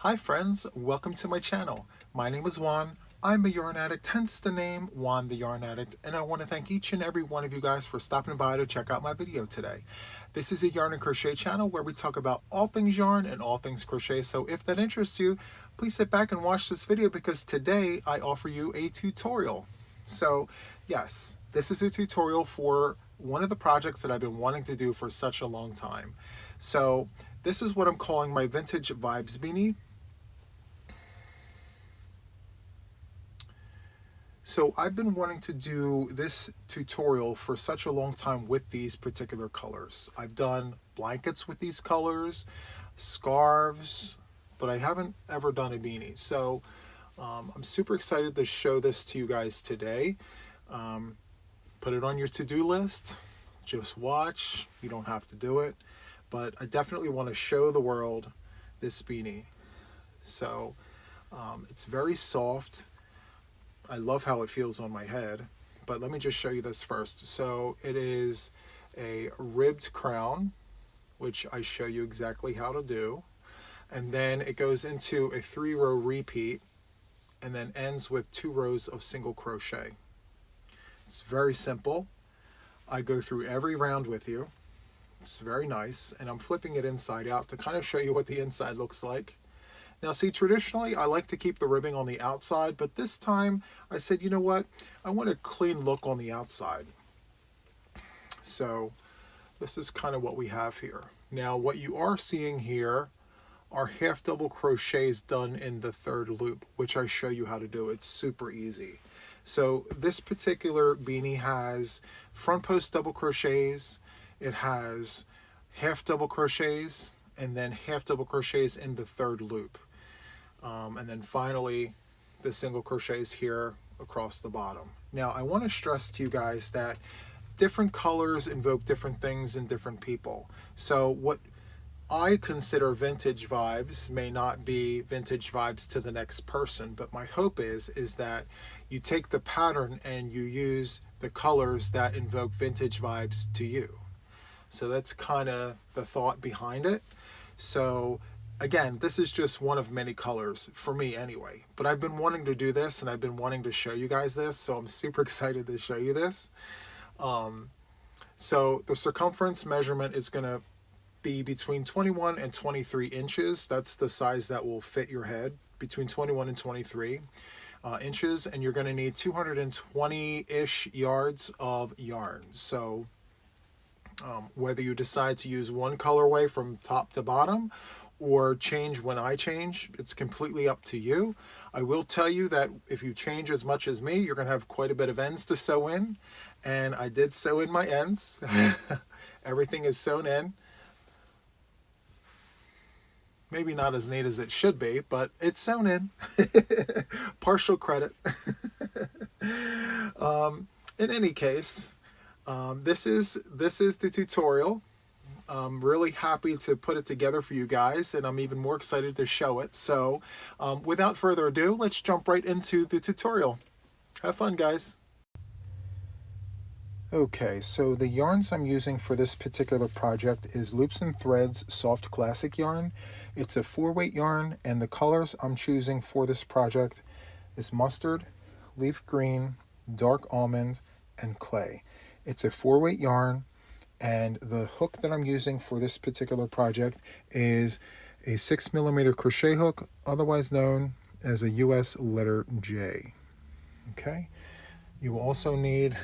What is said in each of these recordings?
Hi friends, welcome to my channel. My name is Juan. I'm a yarn addict, hence the name Juan the Yarn Addict, and I want to thank each and every one of you guys for stopping by to check out my video today. This is a yarn and crochet channel where we talk about all things yarn and all things crochet, so if that interests you, please sit back and watch this video because today I offer you a tutorial. So yes, this is a tutorial for one of the projects that I've been wanting to do for such a long time. So this is what I'm calling my Vintage Vibes Beanie. So I've been wanting to do this tutorial for such a long time with these particular colors. I've done blankets with these colors, scarves, but I haven't ever done a beanie. So I'm super excited to show this to you guys today. Put it on your to-do list. Just watch. You don't have to do it. But I definitely want to show the world this beanie. So it's very soft. I love how it feels on my head, but let me just show you this first. So it is a ribbed crown, which I show you exactly how to do. And then it goes into a 3-row repeat and then ends with 2 rows of single crochet. It's very simple. I go through every round with you. It's very nice. And I'm flipping it inside out to kind of show you what the inside looks like. Now see, traditionally I like to keep the ribbing on the outside, but this time I said, you know what, I want a clean look on the outside. So this is kind of what we have here. Now what you are seeing here are half double crochets done in the 3rd loop, which I show you how to do. It's super easy. So this particular beanie has front post double crochets, it has half double crochets, and then half double crochets in the 3rd loop. And then finally the single crochets here across the bottom. Now I want to stress to you guys that different colors invoke different things in different people. So what I consider vintage vibes may not be vintage vibes to the next person, but my hope is that you take the pattern and you use the colors that invoke vintage vibes to you. So that's kind of the thought behind it. So again, this is just one of many colors, for me anyway. But I've been wanting to do this, and I've been wanting to show you guys this, so I'm super excited to show you this. So the circumference measurement is going to be between 21 and 23 inches. That's the size that will fit your head, between 21 and 23 inches. And you're going to need 220-ish yards of yarn. So whether you decide to use one colorway from top to bottom or change when I change, it's completely up to you. I will tell you that if you change as much as me, you're going to have quite a bit of ends to sew in, and I did sew in my ends. Everything is sewn in. Maybe not as neat as it should be, but it's sewn in. Partial credit. In any case, this is the tutorial. I'm really happy to put it together for you guys, and I'm even more excited to show it. So without further ado, let's jump right into the tutorial. Have fun, guys. Okay, so the yarns I'm using for this particular project is Loops and Threads Soft Classic yarn. It's a 4-weight yarn, and the colors I'm choosing for this project is mustard, leaf green, dark almond, and clay. It's a 4-weight yarn, and the hook that I'm using for this particular project is a 6mm crochet hook, otherwise known as a US letter J. Okay, you will also need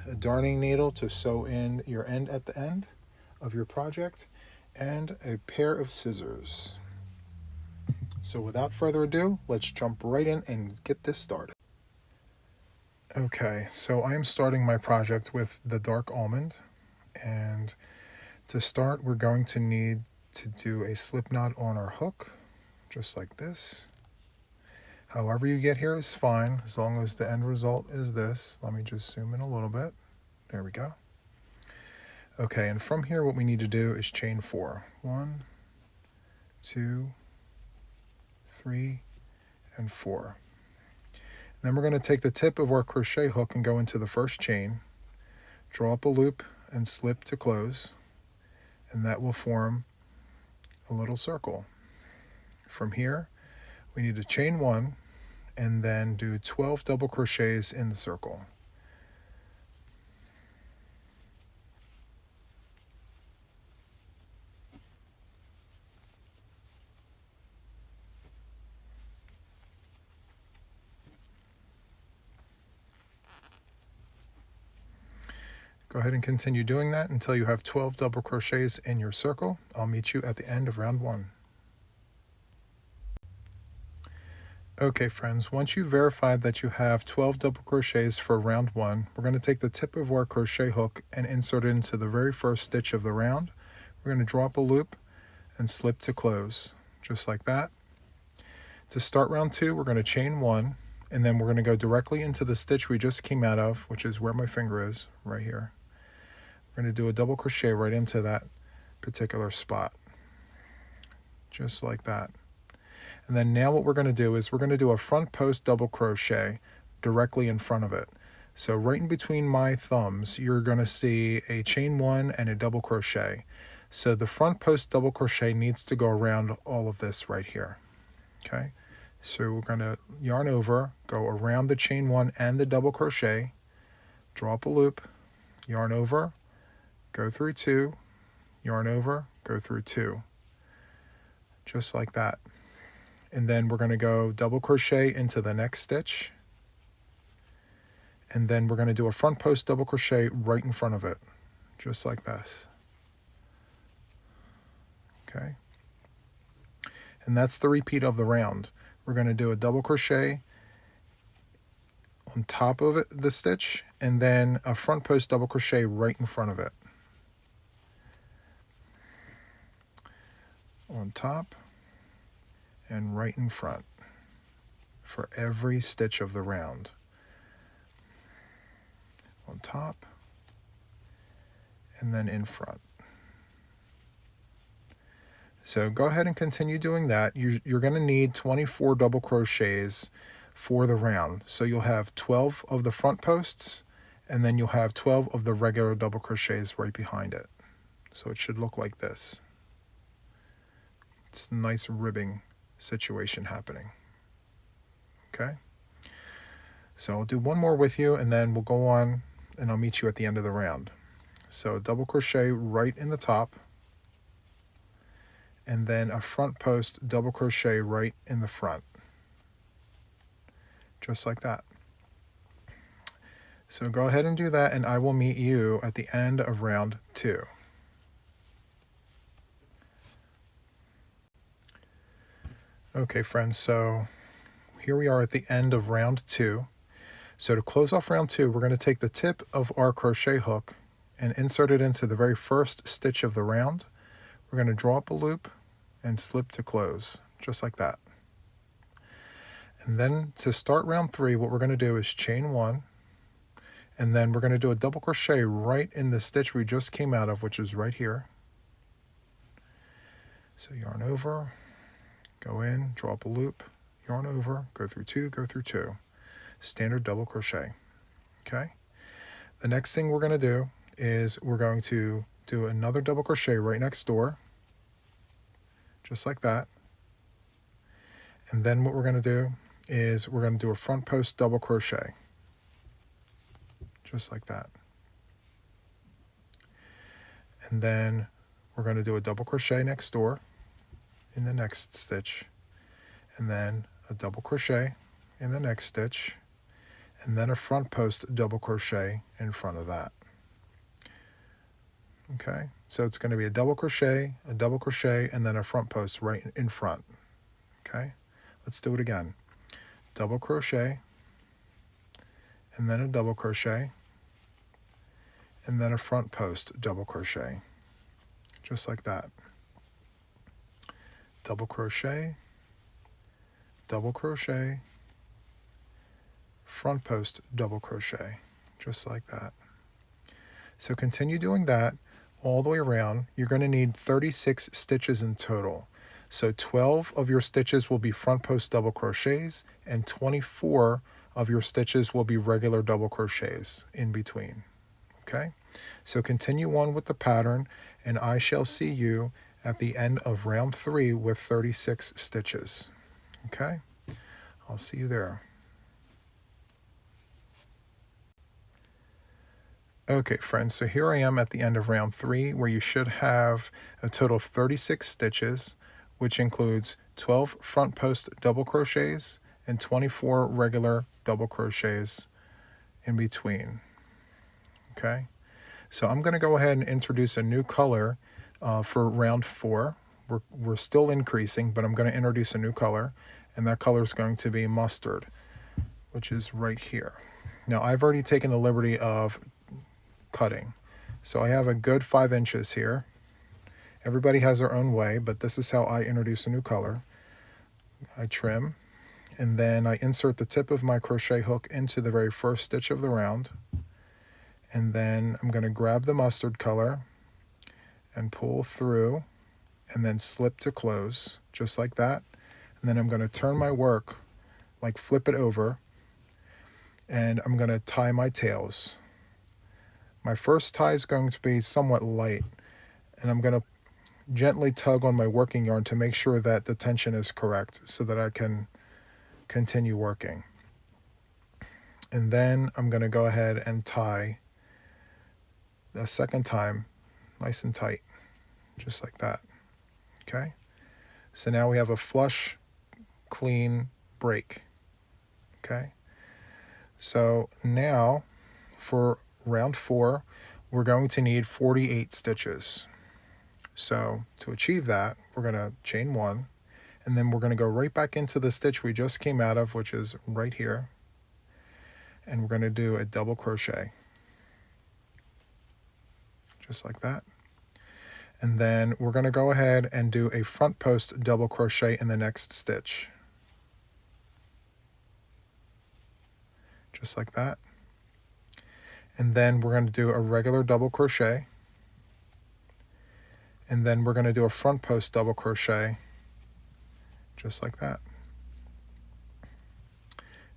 a darning needle to sew in your end at the end of your project, and a pair of scissors. So without further ado, let's jump right in and get this started. Okay, so I am starting my project with the dark almond, and to start we're going to need to do a slip knot on our hook, just like this. However you get here is fine, as long as the end result is this. Let me just zoom in a little bit. There we go. Okay, and from here what we need to do is chain 4. 1, 2, 3, and 4. Then we're going to take the tip of our crochet hook and go into the first chain, draw up a loop and slip to close, and that will form a little circle. From here we need to chain 1 and then do 12 double crochets in the circle. Go ahead and continue doing that until you have 12 double crochets in your circle. I'll meet you at the end of round 1. Okay friends, once you've verified that you have 12 double crochets for round 1, we're going to take the tip of our crochet hook and insert it into the very first stitch of the round. We're going to drop a loop and slip to close, just like that. To start round 2, we're going to chain 1, and then we're going to go directly into the stitch we just came out of, which is where my finger is, right here. We're going to do a double crochet right into that particular spot, just like that. And then now what we're going to do is we're going to do a front post double crochet directly in front of it. So right in between my thumbs, you're going to see a chain 1 and a double crochet. So the front post double crochet needs to go around all of this right here. Okay, so we're going to yarn over, go around the chain 1 and the double crochet, drop a loop, yarn over, go through 2, yarn over, go through 2, just like that. And then we're going to go double crochet into the next stitch, and then we're going to do a front post double crochet right in front of it, just like this. Okay, and that's the repeat of the round. We're going to do a double crochet on top of it, the stitch, and then a front post double crochet right in front of it. On top and right in front for every stitch of the round. On top and then in front. So go ahead and continue doing that. You're going to need 24 double crochets for the round. So you'll have 12 of the front posts, and then you'll have 12 of the regular double crochets right behind it. So it should look like this. It's a nice ribbing situation happening. Okay, so I'll do one more with you, and then we'll go on and I'll meet you at the end of the round. So double crochet right in the top, and then a front post double crochet right in the front, just like that. So go ahead and do that, and I will meet you at the end of round 2. Okay friends, so here we are at the end of round 2. So to close off round 2, we're going to take the tip of our crochet hook and insert it into the very first stitch of the round. We're going to draw up a loop and slip to close, just like that. And then to start round 3, what we're going to do is chain 1, and then we're going to do a double crochet right in the stitch we just came out of, which is right here. So yarn over, go in, draw up a loop, yarn over, go through 2, go through 2. Standard double crochet. Okay. The next thing we're going to do is we're going to do another double crochet right next door, just like that. And then what we're going to do is we're going to do a front post double crochet, just like that. And then we're going to do a double crochet next door in the next stitch, and then a double crochet in the next stitch, and then a front post double crochet in front of that. Okay, so it's going to be a double crochet, and then a front post right in front. Okay, let's do it again. Double crochet, and then a double crochet, and then a front post double crochet, just like that. Double crochet, front post double crochet, just like that. So continue doing that all the way around. You're going to need 36 stitches in total. So 12 of your stitches will be front post double crochets, and 24 of your stitches will be regular double crochets in between. Okay, so continue on with the pattern, and I shall see you at the end of round 3 with 36 stitches. Okay. I'll see you there. Okay friends, so here I am at the end of round 3, where you should have a total of 36 stitches, which includes 12 front post double crochets and 24 regular double crochets in between. Okay, so I'm going to go ahead and introduce a new color for round 4. We're still increasing, but I'm going to introduce a new color, and that color is going to be mustard, which is right here. Now I've already taken the liberty of cutting, so I have a good 5 inches here. Everybody has their own way, but this is how I introduce a new color. I trim, and then I insert the tip of my crochet hook into the very first stitch of the round, and then I'm going to grab the mustard color and pull through and then slip to close, just like that. And then I'm going to turn my work, like flip it over, and I'm going to tie my tails. My first tie is going to be somewhat light, and I'm going to gently tug on my working yarn to make sure that the tension is correct so that I can continue working. And then I'm going to go ahead and tie the second time nice and tight, just like that. Okay, so now we have a flush, clean break. Okay, so now for round 4, we're going to need 48 stitches. So to achieve that, we're going to chain 1, and then we're going to go right back into the stitch we just came out of, which is right here, and we're going to do a double crochet, just like that. And then we're going to go ahead and do a front post double crochet in the next stitch, just like that. And then we're going to do a regular double crochet, and then we're going to do a front post double crochet, just like that.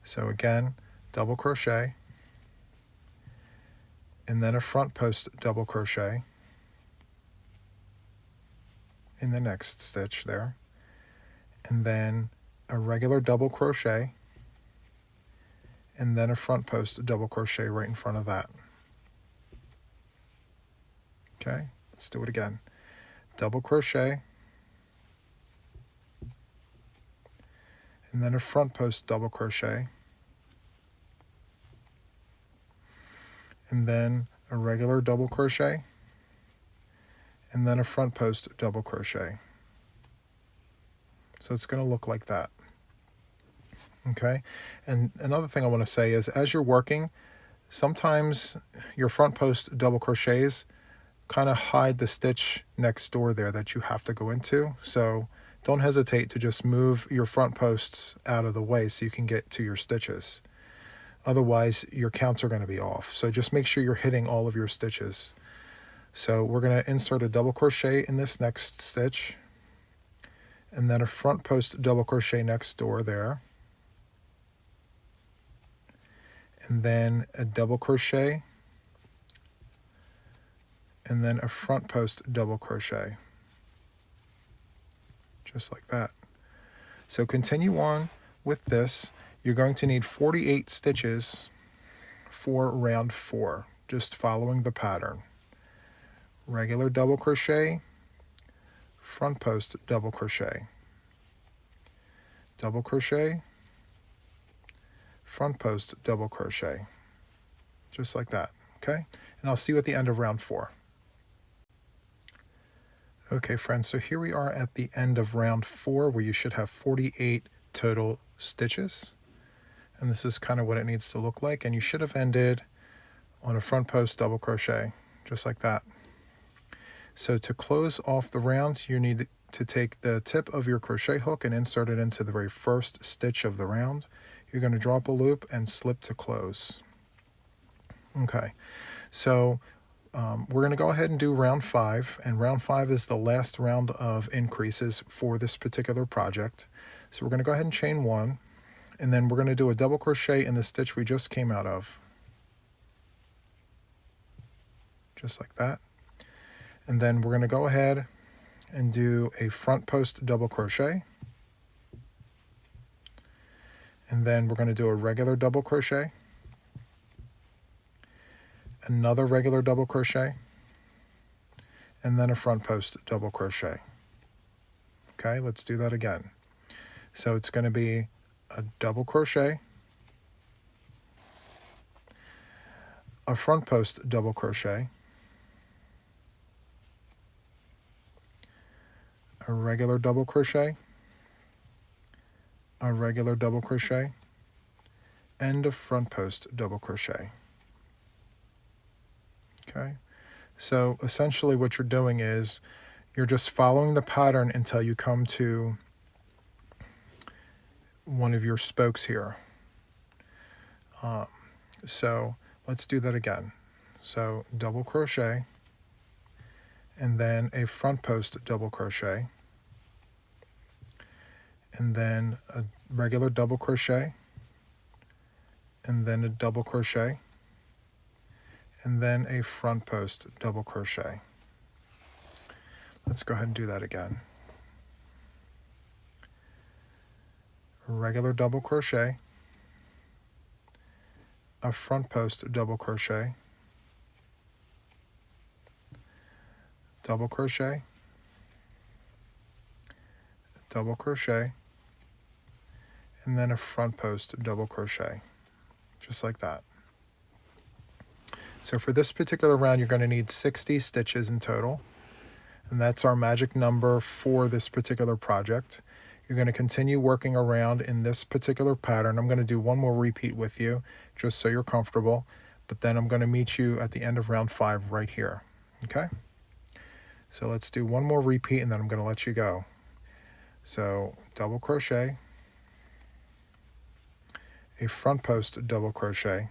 So again, double crochet, and then a front post double crochet in the next stitch there, and then a regular double crochet, and then a front post double crochet right in front of that. Okay, let's do it again. Double crochet, and then a front post double crochet, and then a regular double crochet, and then a front post double crochet. So it's going to look like that. Okay, and another thing I want to say is, as you're working, sometimes your front post double crochets kind of hide the stitch next door there that you have to go into. So don't hesitate to just move your front posts out of the way so you can get to your stitches. Otherwise, your counts are going to be off. So just make sure you're hitting all of your stitches. So we're going to insert a double crochet in this next stitch, and then a front post double crochet next door there, and then a double crochet, and then a front post double crochet, just like that. So continue on with this. You're going to need 48 stitches for round 4, just following the pattern. Regular double crochet, front post double crochet, double crochet, front post double crochet, just like that. Okay, and I'll see you at the end of round 4. Okay friends, so here we are at the end of round 4, where you should have 48 total stitches, and this is kind of what it needs to look like. And you should have ended on a front post double crochet, just like that. So to close off the round, you need to take the tip of your crochet hook and insert it into the very first stitch of the round. You're going to drop a loop and slip to close. Okay, so we're going to go ahead and do round 5, and round 5 is the last round of increases for this particular project. So we're going to go ahead and chain 1, and then we're going to do a double crochet in the stitch we just came out of, just like that. And then we're going to go ahead and do a front post double crochet, and then we're going to do a regular double crochet, another regular double crochet, and then a front post double crochet. Okay, let's do that again. So it's going to be a double crochet, a front post double crochet, a regular double crochet, a regular double crochet, and a front post double crochet. Okay, so essentially what you're doing is you're just following the pattern until you come to one of your spokes here. So let's do that again. So double crochet, and then a front post double crochet, and then a regular double crochet, and then a double crochet, and then a front post double crochet. Let's go ahead and do that again. A regular double crochet, a front post double crochet, double crochet, double crochet, and then a front post double crochet, just like that. So for this particular round, you're going to need 60 stitches in total, and that's our magic number for this particular project. You're going to continue working around in this particular pattern. I'm going to do one more repeat with you, just so you're comfortable, but then I'm going to meet you at the end of round 5 right here. Okay? So let's do one more repeat, and then I'm going to let you go. So double crochet, a front post double crochet,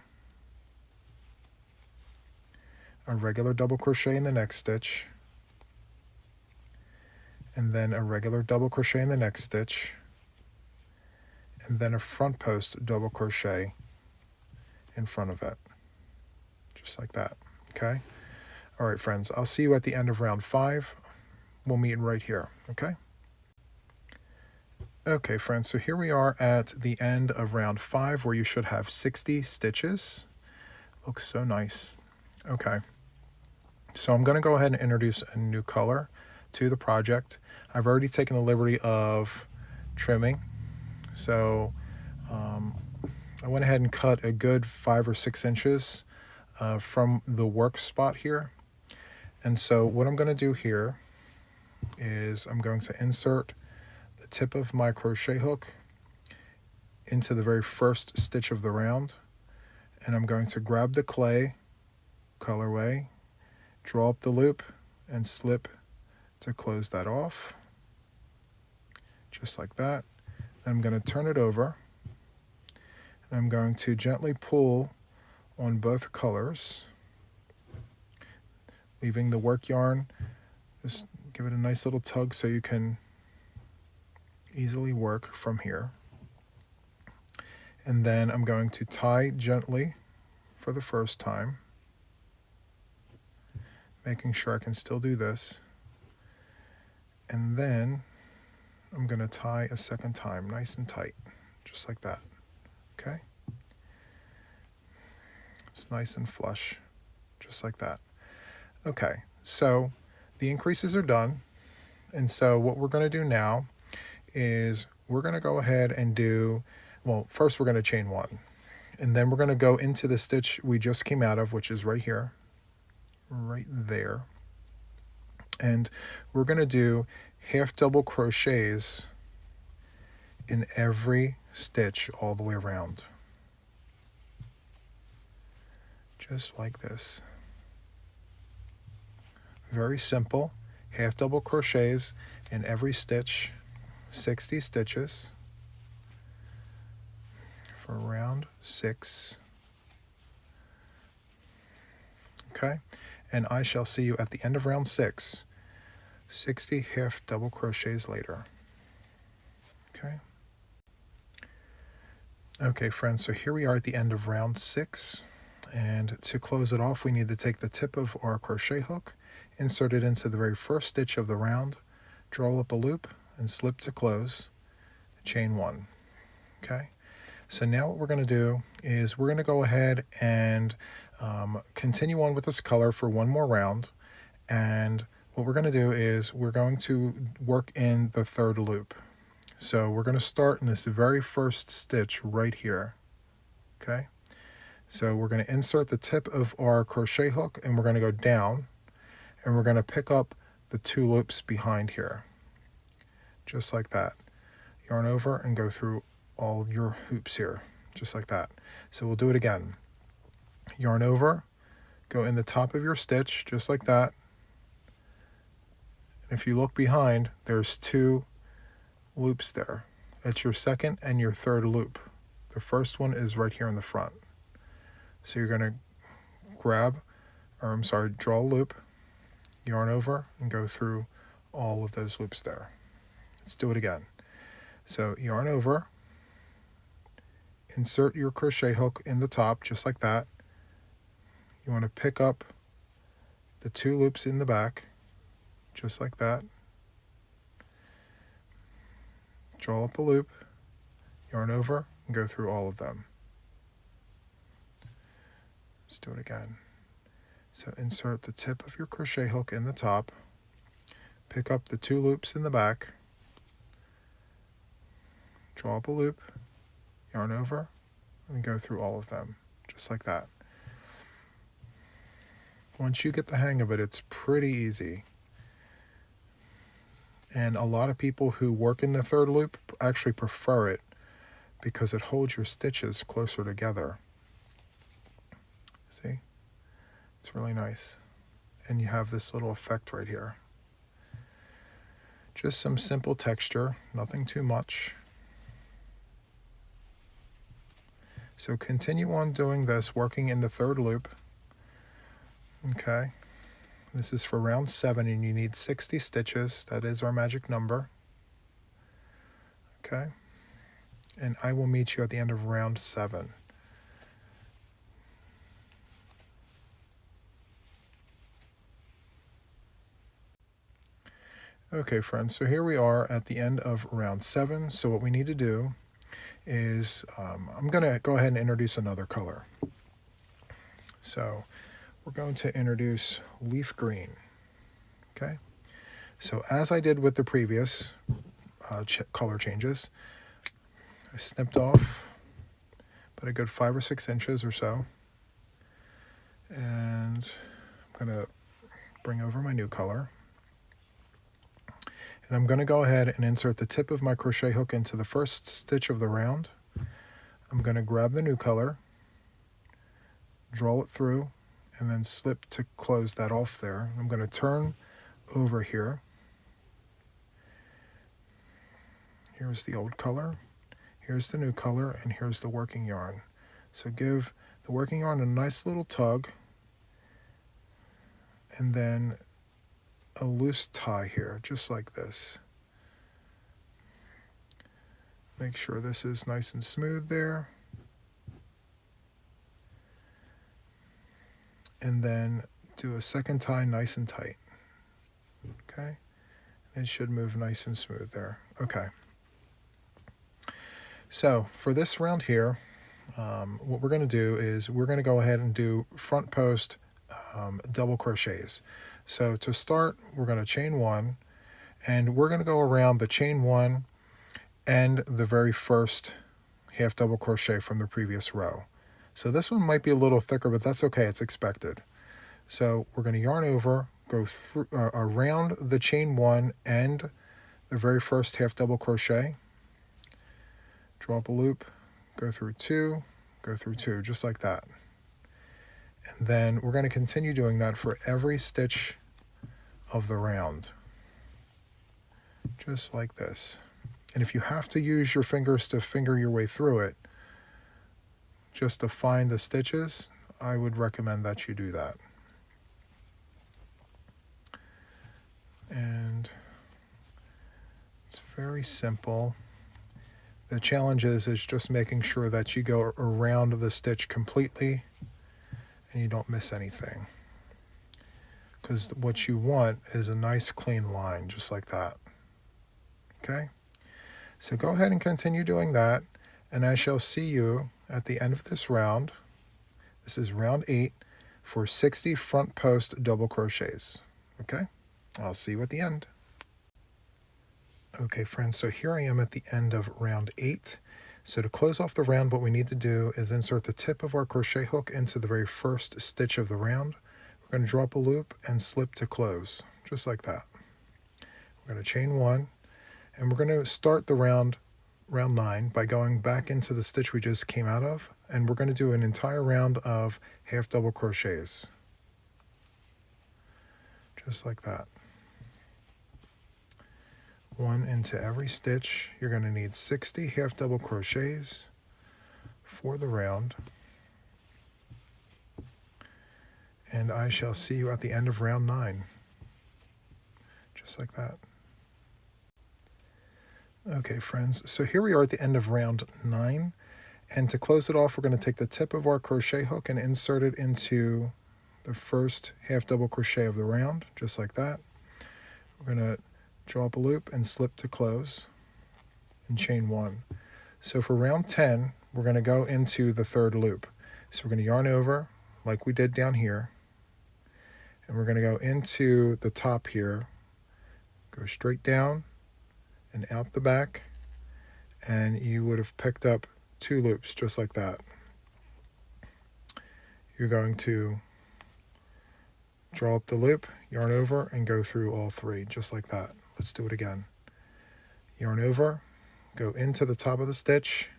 a regular double crochet in the next stitch, and then a regular double crochet in the next stitch, and then a front post double crochet in front of it, just like that. Okay? All right, friends, I'll see you at the end of round 5. We'll meet right here. Okay? Okay, friends, so here we are at the end of round 5, where you should have 60 stitches. Looks so nice. Okay, so I'm going to go ahead and introduce a new color to the project. I've already taken the liberty of trimming, so I went ahead and cut a good 5 or 6 inches from the work spot here. And so what I'm going to do here is I'm going to insert the tip of my crochet hook into the very first stitch of the round, and I'm going to grab the clay colorway, draw up the loop, and slip to close that off, just like that. Then I'm going to turn it over, and I'm going to gently pull on both colors, leaving the work yarn. Just give it a nice little tug so you can easily work from here. And then I'm going to tie gently for the first time, making sure I can still do this. And then I'm going to tie a second time, nice and tight, just like that. Okay? It's nice and flush, just like that. Okay, so the increases are done. And so what we're going to do now is we're going to go ahead and do, well, first we're going to chain 1. And then we're going to go into the stitch we just came out of, which is right here, right there. And we're going to do half double crochets in every stitch all the way around. Just like this. Very simple. Half double crochets in every stitch, 60 stitches for round 6. Okay, and I shall see you at the end of round 6, 60 half double crochets later. Okay. Okay, friends, so here we are at the end of round 6, and to close it off, we need to take the tip of our crochet hook, insert it into the very first stitch of the round, draw up a loop, and slip to close, chain 1. Okay, So now what we're going to do is we're going to go ahead and continue on with this color for one more round. And what we're going to do is we're going to work in the third loop. So we're going to start in this very first stitch right here. Okay, so we're going to insert the tip of our crochet hook and we're going to go down and we're going to pick up the 2 loops behind here, just like that. Yarn over and go through all your hoops here, just like that. So we'll do it again. Yarn over, go in the top of your stitch, just like that. And if you look behind, there's 2 loops there. It's your second and your third loop. The first one is right here in the front. So you're going to draw a loop, yarn over, and go through all of those loops there. Let's do it again. So yarn over, insert your crochet hook in the top, just like that. You want to pick up the 2 loops in the back, just like that. Draw up a loop, yarn over, and go through all of them. Let's do it again. So insert the tip of your crochet hook in the top, pick up the 2 loops in the back, draw up a loop, yarn over, and go through all of them, just like that. Once you get the hang of it, it's pretty easy. And a lot of people who work in the third loop actually prefer it because it holds your stitches closer together. See? It's really nice. And you have this little effect right here. Just some simple texture, nothing too much. So continue on doing this, working in the third loop. Okay. This is for round 7 and you need 60 stitches. That is our magic number. Okay. And I will meet you at the end of round 7. Okay, friends, so here we are at the end of round 7. So what we need to do is I'm going to go ahead and introduce another color. So we're going to introduce leaf green. Okay, so as I did with the previous color changes, I snipped off about a good 5 or 6 inches or so, and I'm going to bring over my new color. And I'm going to go ahead and insert the tip of my crochet hook into the first stitch of the round. I'm going to grab the new color, draw it through, and then slip to close that off there. I'm going to turn over here. Here's the old color, here's the new color, and here's the working yarn. So give the working yarn a nice little tug, and then a loose tie here, just like this. Make sure this is nice and smooth there. And then do a second tie nice and tight. Okay? It should move nice and smooth there. Okay. So for this round here, what we're going to do is we're going to go ahead and do front post double crochets. So to start, we're going to chain 1, and we're going to go around the chain 1 and the very first half double crochet from the previous row. So this one might be a little thicker, but that's okay, it's expected. So we're going to yarn over, go through around the chain 1 and the very first half double crochet, draw up a loop, go through 2, go through 2, just like that. And then we're going to continue doing that for every stitch of the round, just like this. And if you have to use your fingers to finger your way through it, just to find the stitches, I would recommend that you do that. And it's very simple. The challenge is just making sure that you go around the stitch completely and you don't miss anything. Because what you want is a nice clean line, just like that. Okay? So go ahead and continue doing that. and I shall see you at the end of this round. This is round 8 for 60 front post double crochets. Okay, I'll see you at the end. Okay friends, so here I am at the end of round 8. So to close off the round, what we need to do is insert the tip of our crochet hook into the very first stitch of the round. We're going to drop a loop and slip to close, just like that. We're going to chain 1, and we're going to start the round 9 by going back into the stitch we just came out of, and we're going to do an entire round of half double crochets, just like that. 1 into every stitch. You're going to need 60 half double crochets for the round, and I shall see you at the end of round 9, just like that. Okay friends, so here we are at the end of round 9, and to close it off, we're going to take the tip of our crochet hook and insert it into the first half double crochet of the round, just like that. We're going to draw up a loop and slip to close and chain 1. So for round 10, we're going to go into the third loop. So we're going to yarn over like we did down here, and we're going to go into the top here, go straight down and out the back, and you would have picked up 2 loops just like that. You're going to draw up the loop, yarn over, and go through all 3 just like that. Let's do it again. Yarn over, go into the top of the stitch,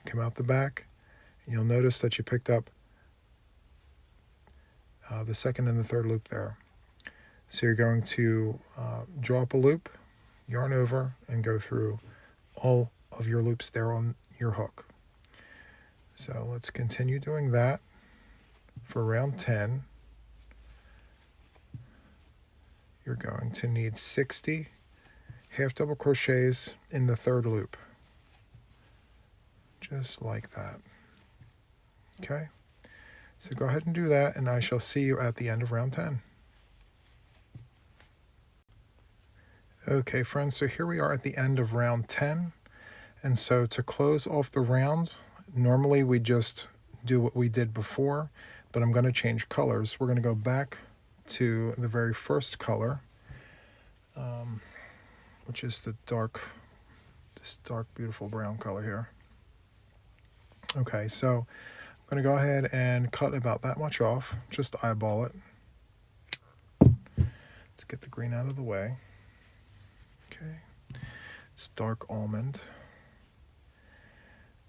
come out the back, and you'll notice that you picked up the second and the third loop there. So you're going to draw up a loop, yarn over, and go through all of your loops there on your hook. So let's continue doing that for round 10. You're going to need 60 half double crochets in the third loop, just like that. Okay, so go ahead and do that, and I shall see you at the end of round 10. Okay friends, so here we are at the end of round 10, and so to close off the round, normally we just do what we did before, but I'm going to change colors. We're going to go back to the very first color, which is this dark beautiful brown color here. Okay, so I'm going to go ahead and cut about that much off, just eyeball it. Let's get the green out of the way. Okay, it's dark almond.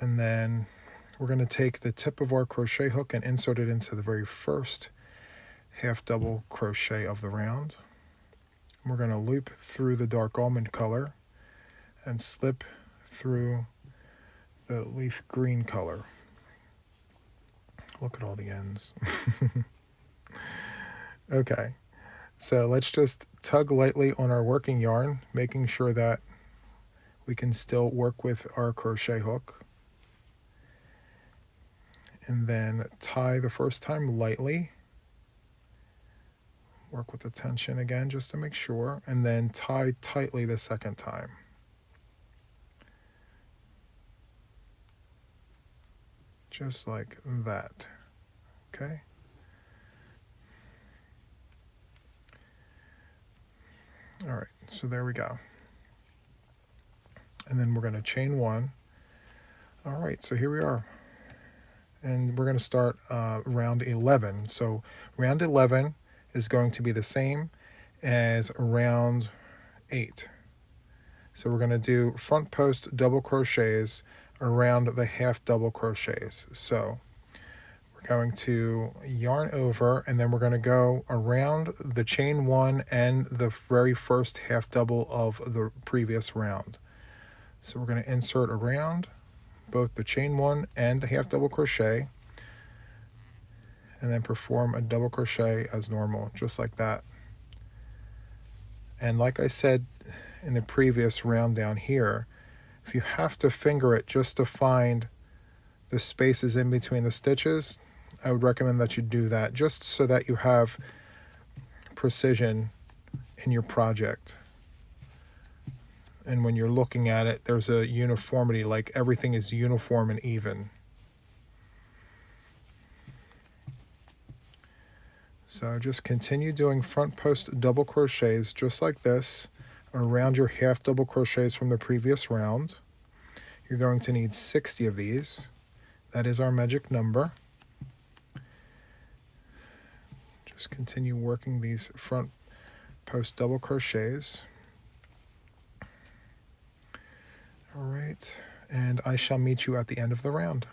And then we're going to take the tip of our crochet hook and insert it into the very first half double crochet of the round. We're going to loop through the dark almond color and slip through the leaf green color. Look at all the ends. Okay, so let's just tug lightly on our working yarn, making sure that we can still work with our crochet hook. And then tie the first time lightly. Work with the tension again just to make sure, and then tie tightly the second time. Just like that. Okay? All right, so there we go. And then we're going to chain 1. All right, so here we are. And we're going to start round 11. So round 11 is going to be the same as round 8. So we're going to do front post double crochets around the half double crochets. So we're going to yarn over, and then we're going to go around the chain 1 and the very first half double of the previous round. So we're going to insert around both the chain 1 and the half double crochet, and then perform a double crochet as normal, just like that. And like I said in the previous round down here, if you have to finger it just to find the spaces in between the stitches, I would recommend that you do that, just so that you have precision in your project. and when you're looking at it, there's a uniformity, like everything is uniform and even. So just continue doing front post double crochets just like this around your half double crochets from the previous round. You're going to need 60 of these. That is our magic number. Just continue working these front post double crochets. All right, and I shall meet you at the end of the round.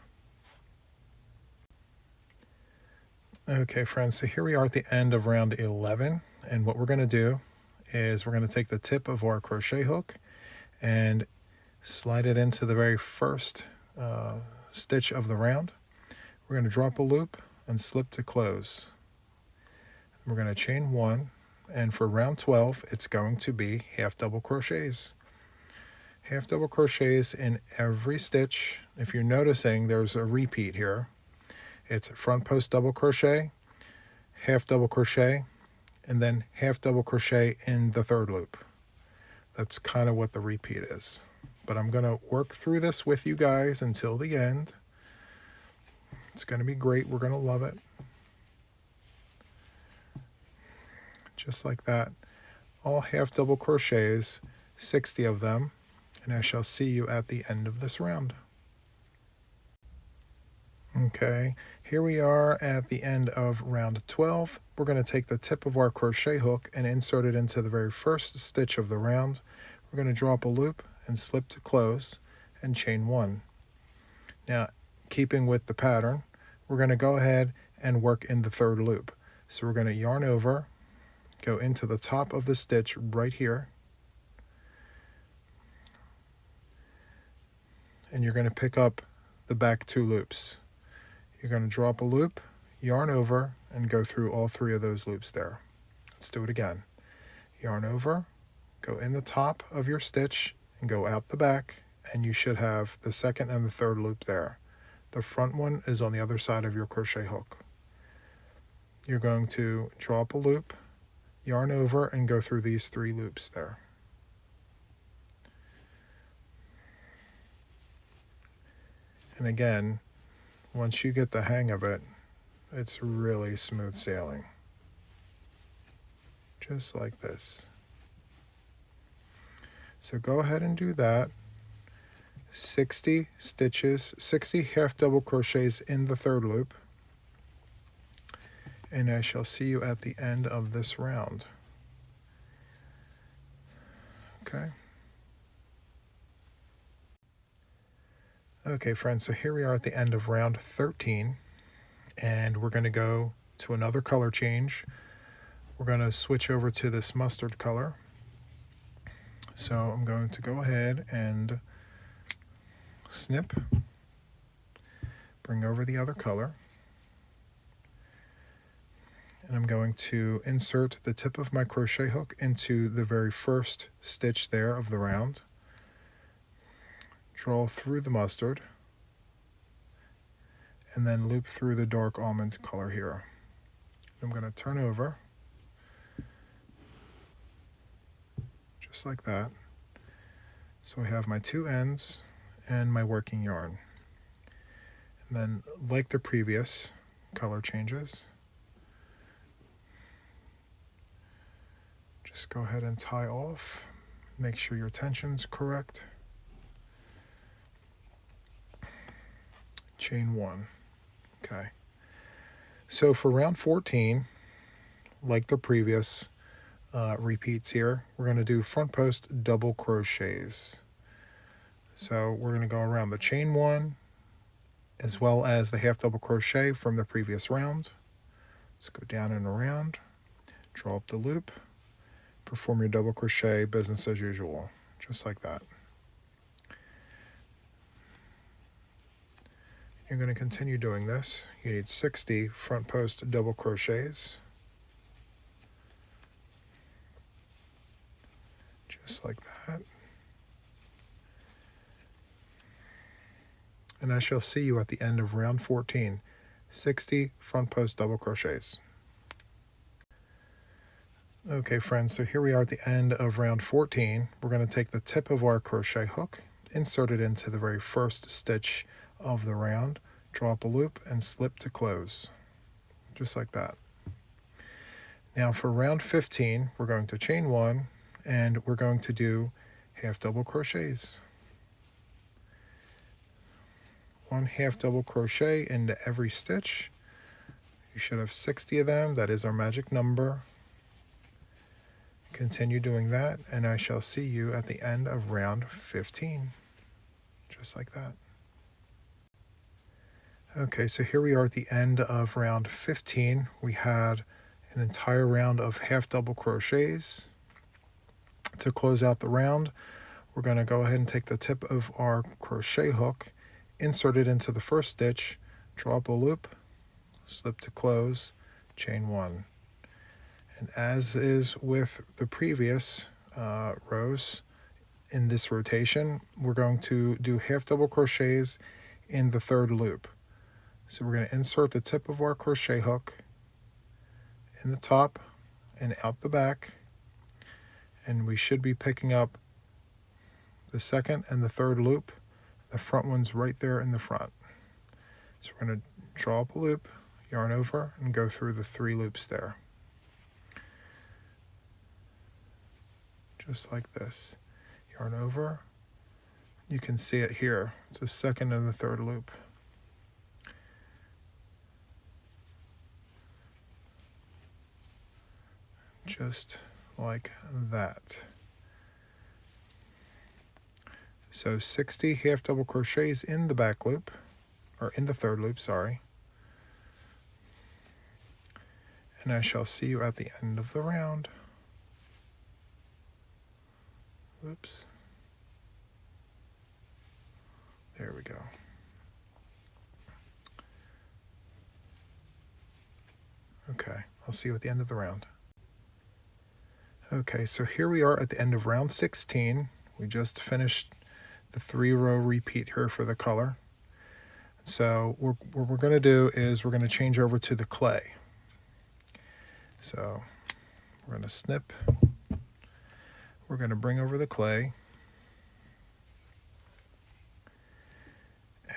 Okay, friends, so here we are at the end of round 11, and what we're going to do is we're going to take the tip of our crochet hook and slide it into the very first stitch of the round. We're going to drop a loop and slip to close. We're going to chain 1, and for round 12 it's going to be half double crochets. Half double crochets in every stitch. If you're noticing, there's a repeat here. It's front post double crochet, half double crochet, and then half double crochet in the third loop. That's kind of what the repeat is. But I'm going to work through this with you guys until the end. It's going to be great. We're going to love it. Just like that. All half double crochets, 60 of them, and I shall see you at the end of this round. Okay, here we are at the end of round 12. We're going to take the tip of our crochet hook and insert it into the very first stitch of the round. We're going to drop a loop and slip to close and chain 1. Now, keeping with the pattern, we're going to go ahead and work in the third loop. So we're going to yarn over, go into the top of the stitch right here, and you're going to pick up the back 2 loops. You're going to drop a loop, yarn over, and go through all 3 of those loops there. Let's do it again. Yarn over, go in the top of your stitch, and go out the back, and you should have the second and the third loop there. The front one is on the other side of your crochet hook. You're going to drop a loop, yarn over, and go through these 3 loops there. And again, once you get the hang of it, it's really smooth sailing. Just like this. So go ahead and do that. 60 stitches, 60 half double crochets in the third loop. And I shall see you at the end of this round. Okay. Okay, friends, so here we are at the end of round 13, and we're going to go to another color change. We're going to switch over to this mustard color. So I'm going to go ahead and snip, bring over the other color, and I'm going to insert the tip of my crochet hook into the very first stitch there of the round. Draw through the mustard, and then loop through the dark almond color here. I'm going to turn over, just like that. So I have my 2 ends and my working yarn. And then, like the previous color changes, just go ahead and tie off. Make sure your tension's correct. Chain 1. Okay. So for round 14, like the previous repeats here, we're going to do front post double crochets. So we're going to go around the chain 1 as well as the half double crochet from the previous round. Let's go down and around, draw up the loop, perform your double crochet, business as usual, just like that. You're going to continue doing this. You need 60 front post double crochets. Just like that. And I shall see you at the end of round 14. 60 front post double crochets. Okay friends, so here we are at the end of round 14. We're going to take the tip of our crochet hook, insert it into the very first stitch of the round, draw up a loop and slip to close, just like that. Now for round 15, we're going to chain 1 and we're going to do half double crochets. 1 half double crochet into every stitch. You should have 60 of them. That is our magic number. Continue doing that, and I shall see you at the end of round 15. Just like that. Okay, so here we are at the end of round 15. We had an entire round of half double crochets. To close out the round, we're going to go ahead and take the tip of our crochet hook, insert it into the first stitch, draw up a loop, slip to close, chain 1. And as is with the previous rows in this rotation, we're going to do half double crochets in the third loop. So we're going to insert the tip of our crochet hook in the top and out the back, and we should be picking up the second and the third loop. The front one's right there in the front. So we're going to draw up a loop, yarn over, and go through the 3 loops there. Just like this. Yarn over. You can see it here. It's the second and the third loop. Just like that. So 60 half double crochets in the back loop, or in the third loop, sorry. And I shall see you at the end of the round. Whoops. There we go. Okay, I'll see you at the end of the round. Okay, so here we are at the end of round 16. We just finished the 3-row repeat here for the color. So what we're going to do is we're going to change over to the clay. So we're going to snip. We're going to bring over the clay.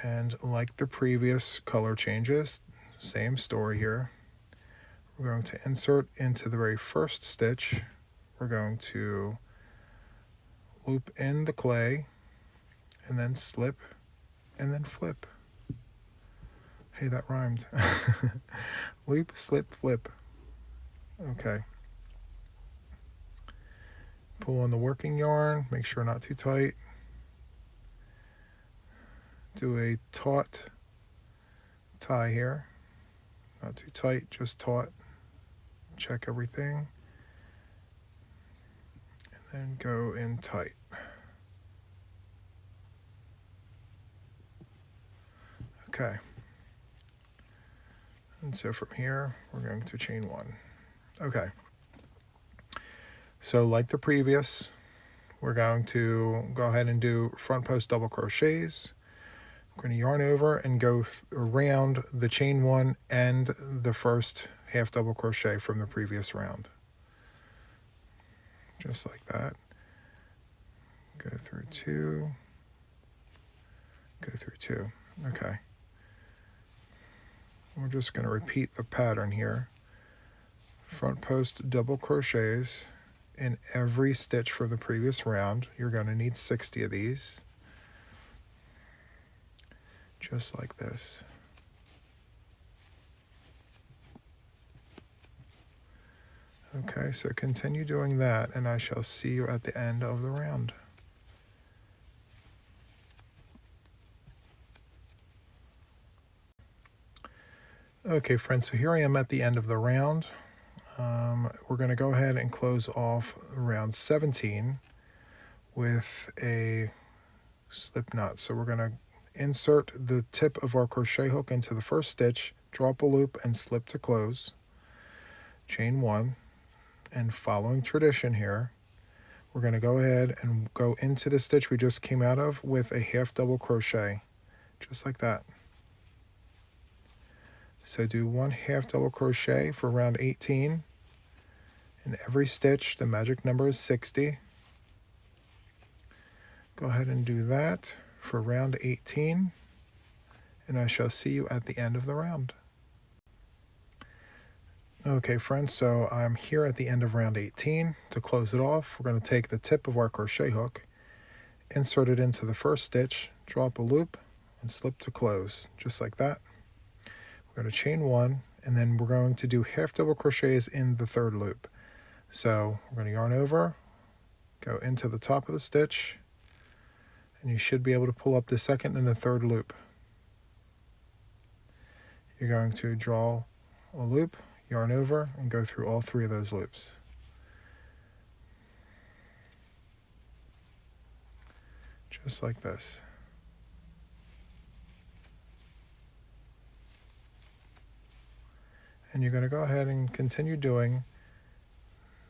And like the previous color changes, same story here. We're going to insert into the very first stitch. We're going to loop in the clay and then slip and then flip. Hey, that rhymed. Loop, slip, flip. Okay. Pull on the working yarn, make sure not too tight. Do a taut tie here. Not too tight, just taut. Check everything. And then go in tight. Okay. And so from here, we're going to chain 1. Okay. So like the previous, we're going to go ahead and do front post double crochets. We're going to yarn over and go around the chain 1 and the first half double crochet from the previous round. Just like that. Go through 2. Go through 2. Okay. We're just going to repeat the pattern here. Front post double crochets in every stitch from the previous round. You're going to need 60 of these. Just like this. Okay, so continue doing that, and I shall see you at the end of the round. Okay, friends, so here I am at the end of the round. We're going to go ahead and close off round 17 with a slip knot. So we're going to insert the tip of our crochet hook into the first stitch, draw up a loop, and slip to close. Chain 1. And following tradition here, we're going to go ahead and go into the stitch we just came out of with a half double crochet, just like that. So do 1 half double crochet for round 18 In every stitch, the magic number is 60. Go ahead and do that for round 18, and I shall see you at the end of the round. Okay friends, so I'm here at the end of round 18. To close it off, we're going to take the tip of our crochet hook, insert it into the first stitch, draw up a loop, and slip to close, just like that. We're going to chain 1, and then we're going to do half double crochets in the third loop. So we're going to yarn over, go into the top of the stitch, and you should be able to pull up the second and the third loop. You're going to draw a loop, yarn over, and go through all 3 of those loops. Just like this. And you're going to go ahead and continue doing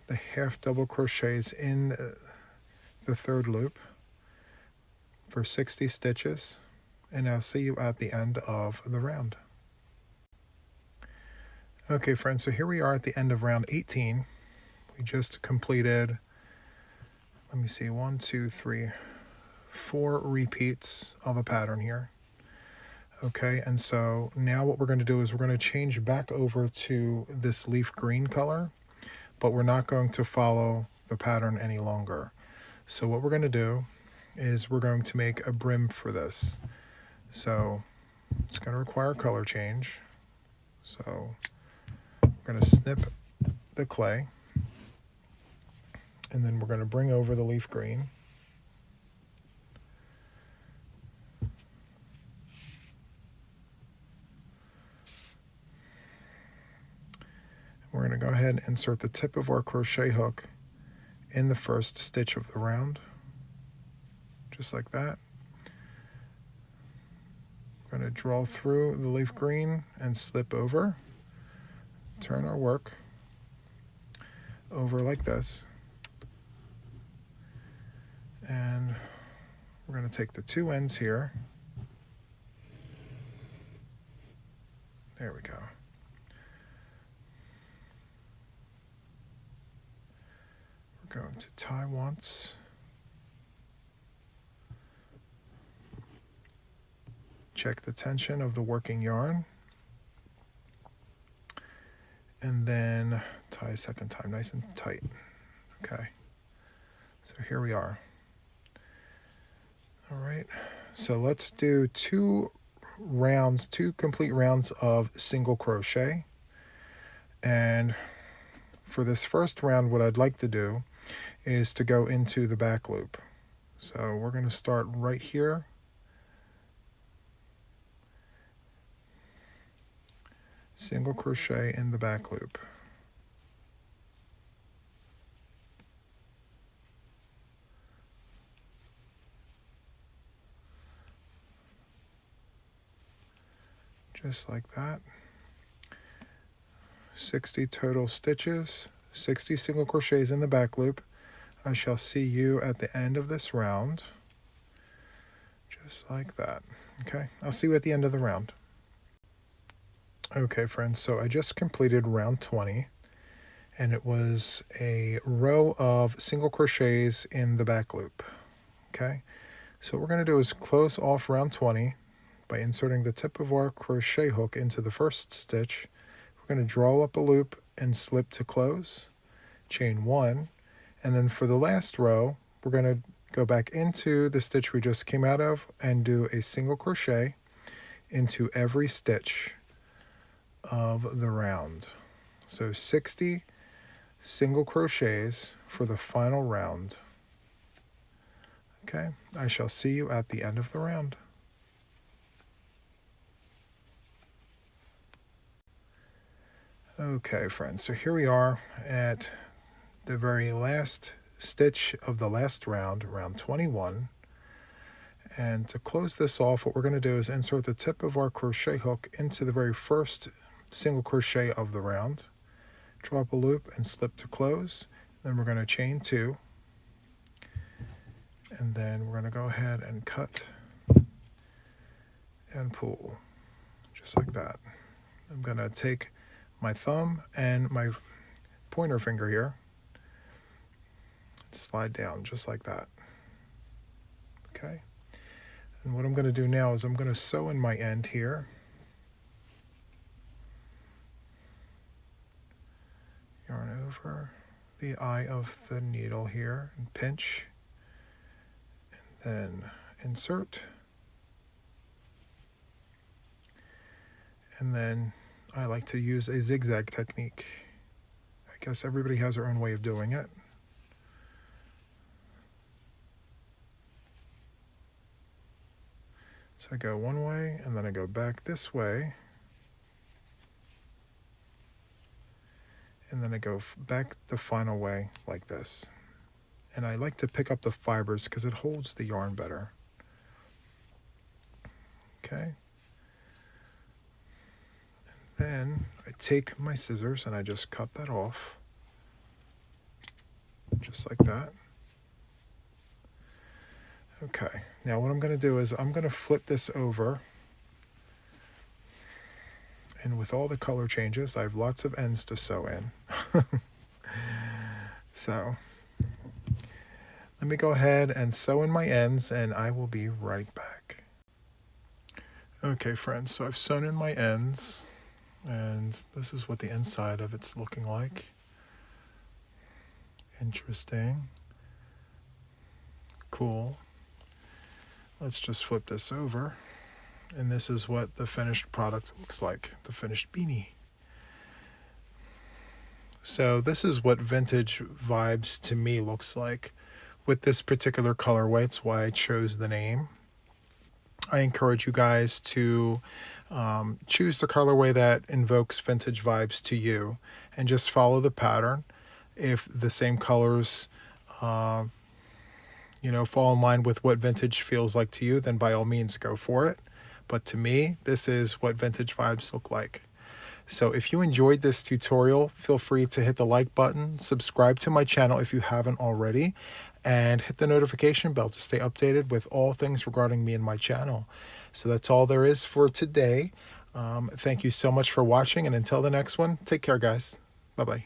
the half double crochets in the third loop for 60 stitches, and I'll see you at the end of the round. Okay friends, so here we are at the end of round 18. We just completed, let me see, 1, 2, 3, 4 repeats of a pattern here. Okay, and so now what we're going to do is we're going to change back over to this leaf green color, but we're not going to follow the pattern any longer. So what we're going to do is we're going to make a brim for this. So it's going to require a color change. So we're going to snip the clay, and then we're going to bring over the leaf green. We're going to go ahead and insert the tip of our crochet hook in the first stitch of the round, just like that. We're going to draw through the leaf green and slip over, turn our work over like this, and we're going to take the 2 ends here. There we go. We're going to tie once, check the tension of the working yarn, and then tie a second time, nice and tight. Okay, so here we are. All right, so let's do 2 complete rounds of single crochet. And for this first round, what I'd like to do is to go into the back loop. So we're going to start right here. Single crochet in the back loop. Just like that. 60 total stitches, 60 single crochets in the back loop. I shall see you at the end of this round. Just like that. Okay, I'll see you at the end of the round. Okay friends, so I just completed round 20, and it was a row of single crochets in the back loop. Okay, so what we're going to do is close off round 20 by inserting the tip of our crochet hook into the first stitch. We're going to draw up a loop and slip to close, chain 1, and then for the last row, we're going to go back into the stitch we just came out of and do a single crochet into every stitch of the round. So 60 single crochets for the final round. Okay, I shall see you at the end of the round. Okay friends, so here we are at the very last stitch of the last round, round 21. And to close this off, what we're going to do is insert the tip of our crochet hook into the very first single crochet of the round, draw up a loop and slip to close. Then we're going to chain 2, and then we're going to go ahead and cut and pull, just like that. I'm going to take my thumb and my pointer finger here, slide down just like that. Okay, and what I'm going to do now is I'm going to sew in my end here. Yarn over the eye of the needle here and pinch, and then insert, and then I like to use a zigzag technique. I guess everybody has their own way of doing it. So I go one way and then I go back this way, and then I go back the final way like this. And I like to pick up the fibers because it holds the yarn better. Okay. And then I take my scissors and I just cut that off. Just like that. Okay, now what I'm going to do is I'm going to flip this over. And with all the color changes, I have lots of ends to sew in. So let me go ahead and sew in my ends and I will be right back. Okay friends, so I've sewn in my ends and this is what the inside of it's looking like. Interesting. Cool. Let's just flip this over. And this is what the finished product looks like, the finished beanie. So this is what vintage vibes to me looks like with this particular colorway. It's why I chose the name. I encourage you guys to choose the colorway that invokes vintage vibes to you and just follow the pattern. If the same colors fall in line with what vintage feels like to you, then by all means go for it. But to me, this is what vintage vibes look like. So if you enjoyed this tutorial, feel free to hit the like button, subscribe to my channel if you haven't already, and hit the notification bell to stay updated with all things regarding me and my channel. So that's all there is for today. Thank you so much for watching, and until the next one, take care, guys. Bye-bye.